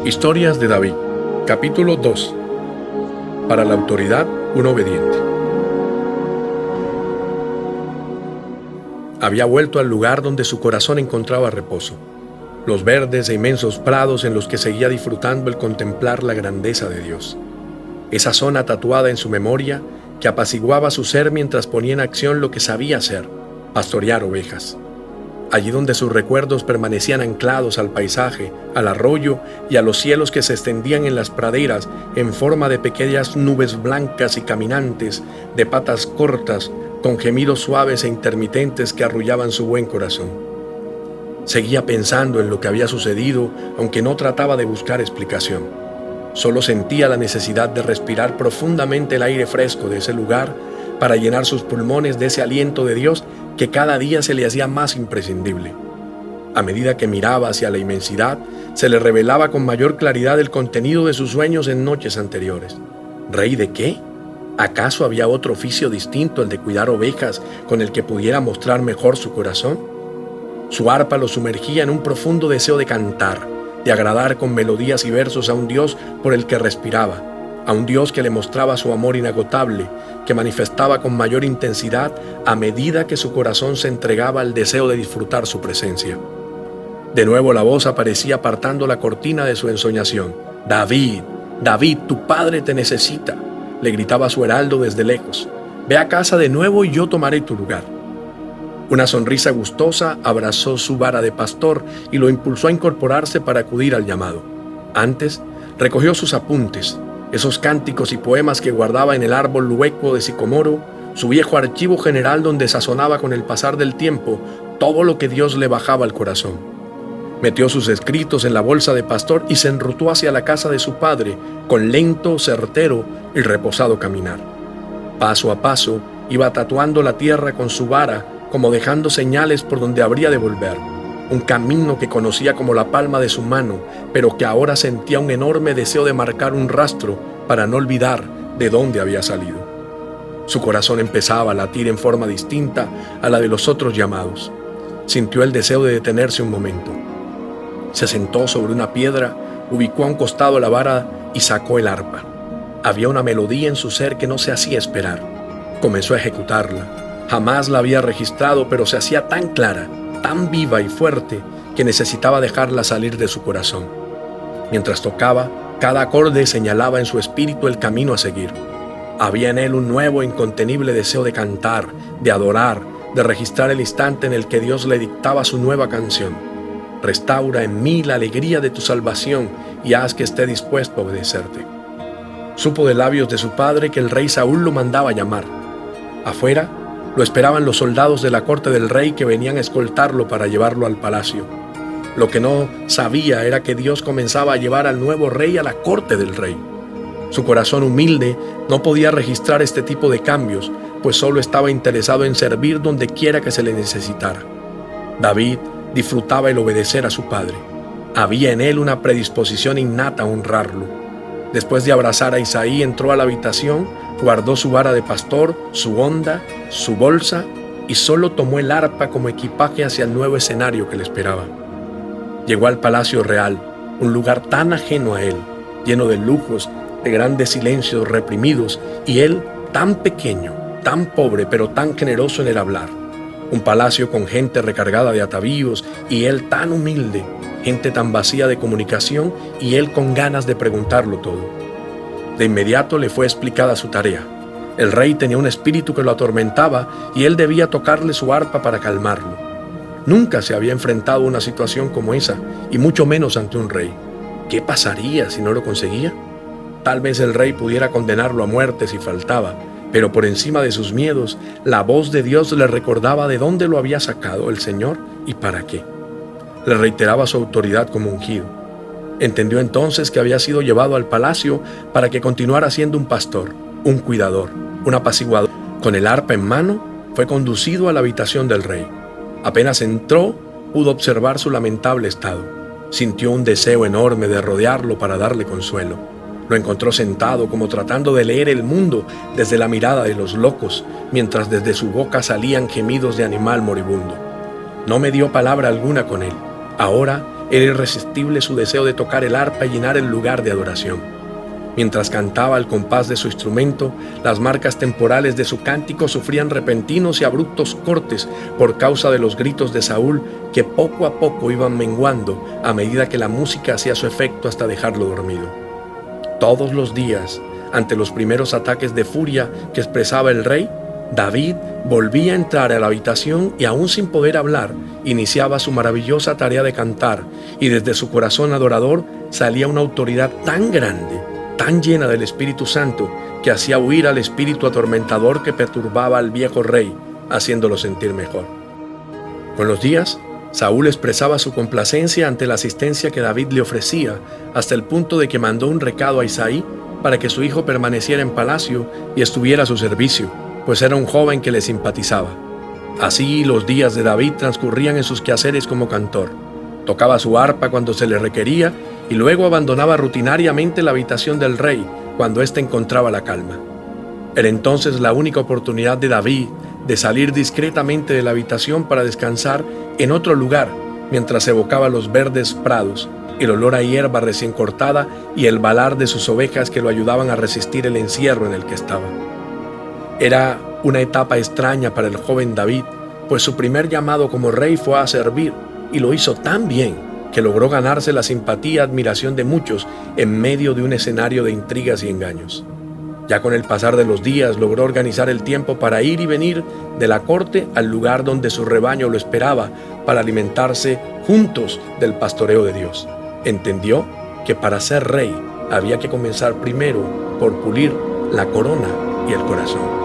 Historias de David, capítulo 2. Para la autoridad, un obediente. Había vuelto al lugar donde su corazón encontraba reposo, los verdes e inmensos prados en los que seguía disfrutando el contemplar la grandeza de Dios. Esa zona tatuada en su memoria que apaciguaba su ser mientras ponía en acción lo que sabía hacer, pastorear ovejas. Allí donde sus recuerdos permanecían anclados al paisaje, al arroyo y a los cielos que se extendían en las praderas en forma de pequeñas nubes blancas y caminantes, de patas cortas, con gemidos suaves e intermitentes que arrullaban su buen corazón. Seguía pensando en lo que había sucedido, aunque no trataba de buscar explicación. Solo sentía la necesidad de respirar profundamente el aire fresco de ese lugar para llenar sus pulmones de ese aliento de Dios que cada día se le hacía más imprescindible. A medida que miraba hacia la inmensidad, se le revelaba con mayor claridad el contenido de sus sueños en noches anteriores. ¿Rey de qué? ¿Acaso había otro oficio distinto al de cuidar ovejas con el que pudiera mostrar mejor su corazón? Su arpa lo sumergía en un profundo deseo de cantar, de agradar con melodías y versos a un Dios por el que respiraba, a un Dios que le mostraba su amor inagotable, que manifestaba con mayor intensidad a medida que su corazón se entregaba al deseo de disfrutar su presencia. De nuevo la voz aparecía apartando la cortina de su ensoñación. «David, David, tu padre te necesita», le gritaba su heraldo desde lejos. «Ve a casa de nuevo y yo tomaré tu lugar». Una sonrisa gustosa abrazó su vara de pastor y lo impulsó a incorporarse para acudir al llamado. Antes, recogió sus apuntes, esos cánticos y poemas que guardaba en el árbol hueco de sicomoro, su viejo archivo general donde sazonaba con el pasar del tiempo todo lo que Dios le bajaba al corazón. Metió sus escritos en la bolsa de pastor y se enrutó hacia la casa de su padre con lento, certero y reposado caminar. Paso a paso iba tatuando la tierra con su vara, como dejando señales por donde habría de volver. Un camino que conocía como la palma de su mano, pero que ahora sentía un enorme deseo de marcar un rastro para no olvidar de dónde había salido. Su corazón empezaba a latir en forma distinta a la de los otros llamados. Sintió el deseo de detenerse un momento. Se sentó sobre una piedra, ubicó a un costado la vara y sacó el arpa. Había una melodía en su ser que no se hacía esperar. Comenzó a ejecutarla. Jamás la había registrado, pero se hacía tan clara, tan viva y fuerte, que necesitaba dejarla salir de su corazón. Mientras tocaba, cada acorde señalaba en su espíritu el camino a seguir. Había en él un nuevo e incontenible deseo de cantar, de adorar, de registrar el instante en el que Dios le dictaba su nueva canción. Restaura en mí la alegría de tu salvación y haz que esté dispuesto a obedecerte. Supo de labios de su padre que el rey Saúl lo mandaba llamar. Afuera, lo esperaban los soldados de la corte del rey que venían a escoltarlo para llevarlo al palacio. Lo que no sabía era que Dios comenzaba a llevar al nuevo rey a la corte del rey. Su corazón humilde no podía registrar este tipo de cambios, pues solo estaba interesado en servir donde quiera que se le necesitara. David disfrutaba el obedecer a su padre. Había en él una predisposición innata a honrarlo. Después de abrazar a Isaí, entró a la habitación, guardó su vara de pastor, su honda, su bolsa y solo tomó el arpa como equipaje hacia el nuevo escenario que le esperaba. Llegó al palacio real, un lugar tan ajeno a él, lleno de lujos, de grandes silencios reprimidos, y él tan pequeño, tan pobre, pero tan generoso en el hablar. Un palacio con gente recargada de atavíos y él tan humilde, gente tan vacía de comunicación y él con ganas de preguntarlo todo. De inmediato le fue explicada su tarea. El rey tenía un espíritu que lo atormentaba y él debía tocarle su arpa para calmarlo. Nunca se había enfrentado a una situación como esa, y mucho menos ante un rey. ¿Qué pasaría si no lo conseguía? Tal vez el rey pudiera condenarlo a muerte si faltaba, pero por encima de sus miedos, la voz de Dios le recordaba de dónde lo había sacado el Señor y para qué. Le reiteraba su autoridad como ungido. Entendió entonces que había sido llevado al palacio para que continuara siendo un pastor, un cuidador, un apaciguador. Con el arpa en mano, fue conducido a la habitación del rey. Apenas entró, pudo observar su lamentable estado. Sintió un deseo enorme de rodearlo para darle consuelo. Lo encontró sentado como tratando de leer el mundo desde la mirada de los locos, mientras desde su boca salían gemidos de animal moribundo. No me dio palabra alguna con él. Ahora Era irresistible su deseo de tocar el arpa y llenar el lugar de adoración. Mientras cantaba al compás de su instrumento, las marcas temporales de su cántico sufrían repentinos y abruptos cortes por causa de los gritos de Saúl, que poco a poco iban menguando a medida que la música hacía su efecto hasta dejarlo dormido. Todos los días, ante los primeros ataques de furia que expresaba el rey, David volvía a entrar a la habitación y, aún sin poder hablar, iniciaba su maravillosa tarea de cantar, y desde su corazón adorador salía una autoridad tan grande, tan llena del Espíritu Santo, que hacía huir al espíritu atormentador que perturbaba al viejo rey, haciéndolo sentir mejor. Con los días, Saúl expresaba su complacencia ante la asistencia que David le ofrecía, hasta el punto de que mandó un recado a Isaí para que su hijo permaneciera en palacio y estuviera a su servicio, pues era un joven que le simpatizaba. Así los días de David transcurrían en sus quehaceres como cantor. Tocaba su arpa cuando se le requería y luego abandonaba rutinariamente la habitación del rey cuando éste encontraba la calma. Era entonces la única oportunidad de David de salir discretamente de la habitación para descansar en otro lugar mientras evocaba los verdes prados, el olor a hierba recién cortada y el balar de sus ovejas que lo ayudaban a resistir el encierro en el que estaba. Era una etapa extraña para el joven David, pues su primer llamado como rey fue a servir, y lo hizo tan bien que logró ganarse la simpatía y admiración de muchos en medio de un escenario de intrigas y engaños. Ya con el pasar de los días logró organizar el tiempo para ir y venir de la corte al lugar donde su rebaño lo esperaba para alimentarse juntos del pastoreo de Dios. Entendió que para ser rey había que comenzar primero por pulir la corona y el corazón.